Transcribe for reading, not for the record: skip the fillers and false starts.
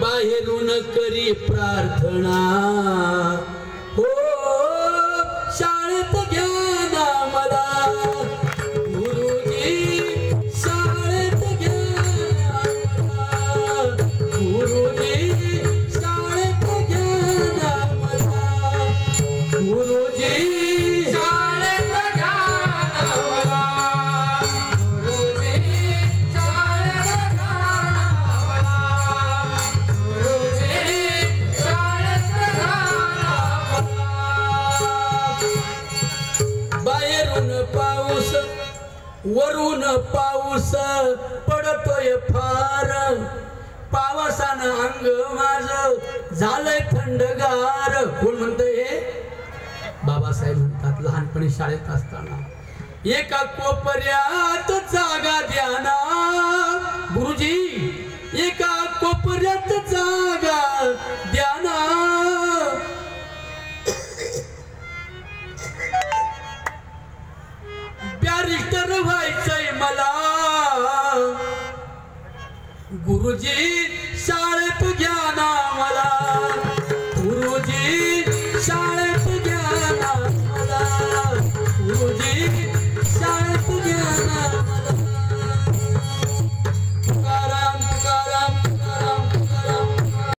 बाहेरून करी प्रार्थना हो शाळेत घ्या ना मला गुरुजी शाळेत घ्या ना गुरुजी शाळेत घ्या ना मला गुरुजी वरून पाऊस पडतोय फार पावसानं अंग माझ झालंय थंडगार. कोण म्हणतंय हे? बाबासाहेब म्हणतात लहानपणी शाळेत असताना एका कोपऱ्यात जागा द्या ना गुरुजी एका कोपऱ्यात जागा द्या ना बॅरिस्टर व्हायचंय मला गुरुजी